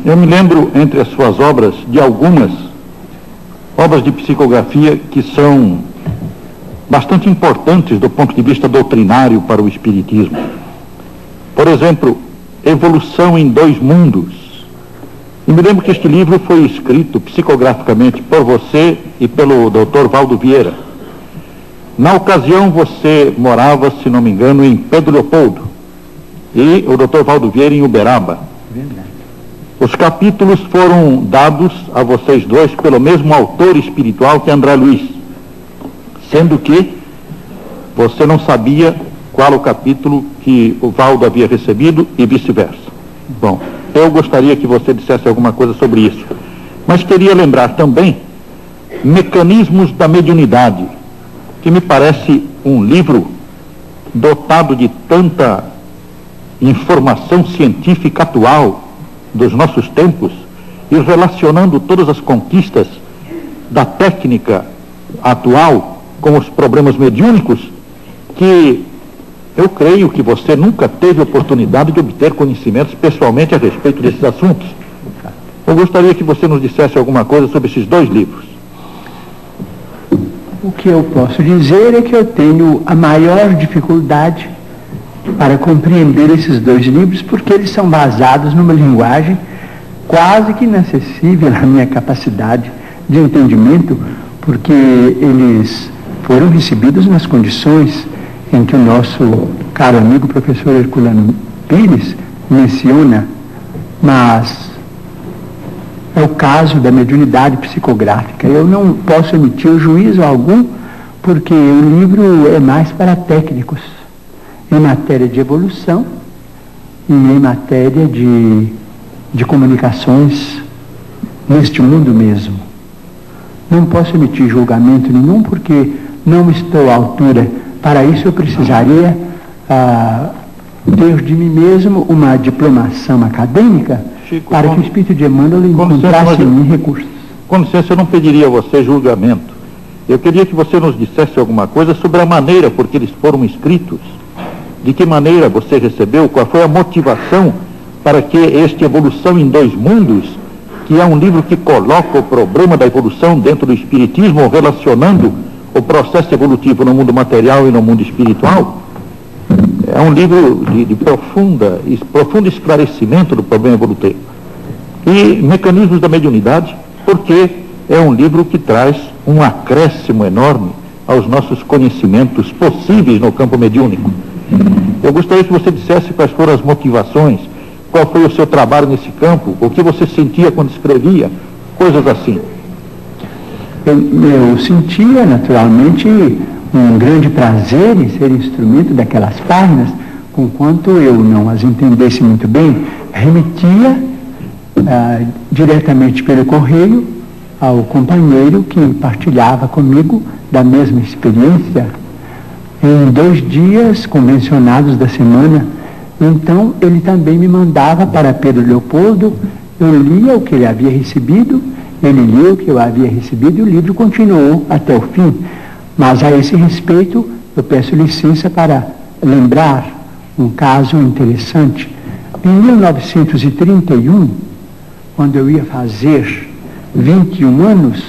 Eu me lembro, entre as suas obras, de algumas obras de psicografia que são bastante importantes do ponto de vista doutrinário para o Espiritismo. Por exemplo, Evolução em Dois Mundos. E me lembro que este livro foi escrito psicograficamente por você e pelo Dr. Valdo Vieira. Na ocasião, você morava, se não me engano, em Pedro Leopoldo, e o Dr. Valdo Vieira em Uberaba. Verdade. Os capítulos foram dados a vocês dois pelo mesmo autor espiritual que André Luiz, sendo que você não sabia qual o capítulo que o Valdo havia recebido e vice-versa. Bom, eu gostaria que você dissesse alguma coisa sobre isso, mas queria lembrar também Mecanismos da Mediunidade, que me parece um livro dotado de tanta informação científica atual dos nossos tempos e relacionando todas as conquistas da técnica atual com os problemas mediúnicos, que eu creio que você nunca teve oportunidade de obter conhecimentos pessoalmente a respeito desses assuntos. Eu gostaria que você nos dissesse alguma coisa sobre esses dois livros. O que eu posso dizer é que eu tenho a maior dificuldade para compreender esses dois livros, porque eles são basados numa linguagem quase que inacessível à minha capacidade de entendimento, porque eles foram recebidos nas condições em que o nosso caro amigo professor Herculano Pires menciona, mas é o caso da mediunidade psicográfica. Eu não posso emitir juízo algum, porque o livro é mais para técnicos, em matéria de evolução e em matéria de comunicações neste mundo mesmo. Não posso emitir julgamento nenhum, porque não estou à altura. Para isso eu precisaria ter de mim mesmo uma diplomação acadêmica, Chico, para que o Espírito de Emmanuel encontrasse em mim recursos. Com licença, eu não pediria a você julgamento. Eu queria que você nos dissesse alguma coisa sobre a maneira por que eles foram escritos. De que maneira você recebeu, qual foi a motivação para que este Evolução em Dois Mundos, que é um livro que coloca o problema da evolução dentro do Espiritismo, relacionando o processo evolutivo no mundo material e no mundo espiritual, é um livro de profundo esclarecimento do problema evolutivo. E Mecanismos da Mediunidade, porque é um livro que traz um acréscimo enorme aos nossos conhecimentos possíveis no campo mediúnico. Eu gostaria que você dissesse quais foram as motivações, qual foi o seu trabalho nesse campo, o que você sentia quando escrevia, coisas assim. Eu sentia, naturalmente, um grande prazer em ser instrumento daquelas páginas, conquanto eu não as entendesse muito bem, remetia diretamente pelo correio ao companheiro que partilhava comigo da mesma experiência, em 2 dias convencionados da semana. Então ele também me mandava para Pedro Leopoldo, eu lia o que ele havia recebido, ele lia o que eu havia recebido e o livro continuou até o fim. Mas a esse respeito eu peço licença para lembrar um caso interessante. Em 1931, quando eu ia fazer 21 anos,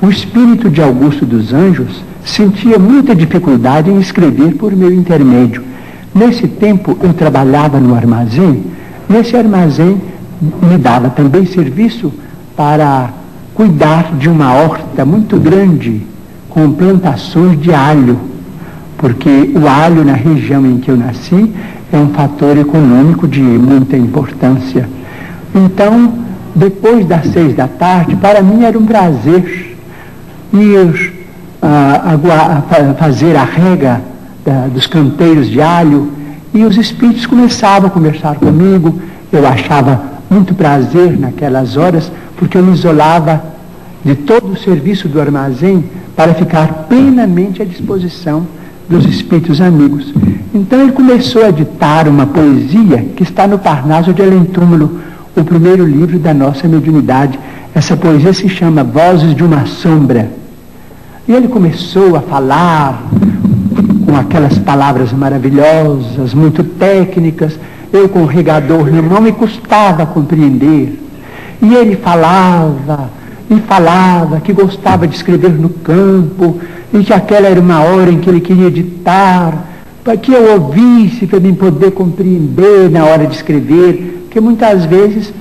o espírito de Augusto dos Anjos sentia muita dificuldade em escrever por meu intermédio. Nesse tempo eu trabalhava no armazém. Nesse armazém me dava também serviço para cuidar de uma horta muito grande com plantações de alho, porque o alho na região em que eu nasci é um fator econômico de muita importância. Então, depois das 6 da tarde, para mim era um prazer ir fazer a rega dos canteiros de alho, e os espíritos começavam a conversar comigo. Eu achava muito prazer naquelas horas, porque eu me isolava de todo o serviço do armazém para ficar plenamente à disposição dos espíritos amigos. Então ele começou a ditar uma poesia que está no Parnaso de Além-Túmulo, o primeiro livro da nossa mediunidade. Essa poesia se chama Vozes de uma Sombra. E ele começou a falar com aquelas palavras maravilhosas, muito técnicas. Eu, com o regador na mão, me custava compreender. E ele falava, e falava que gostava de escrever no campo, e que aquela era uma hora em que ele queria ditar, para que eu ouvisse, para mim poder compreender na hora de escrever, porque muitas vezes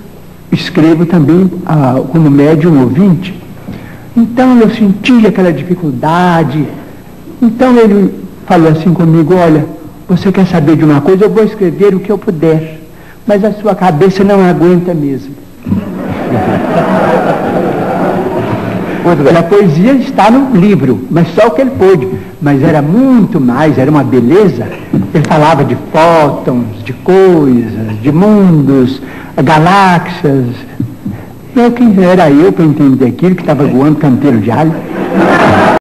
escrevo também como médium ouvinte. Então eu senti aquela dificuldade. Então ele falou assim comigo: olha, você quer saber de uma coisa? Eu vou escrever o que eu puder, mas a sua cabeça não aguenta mesmo. A poesia está no livro, mas só o que ele pôde. Mas era muito mais, era uma beleza. Ele falava de fótons, de coisas, de mundos, galáxias. Quem era eu para entender aquilo que estava voando canteiro de alho?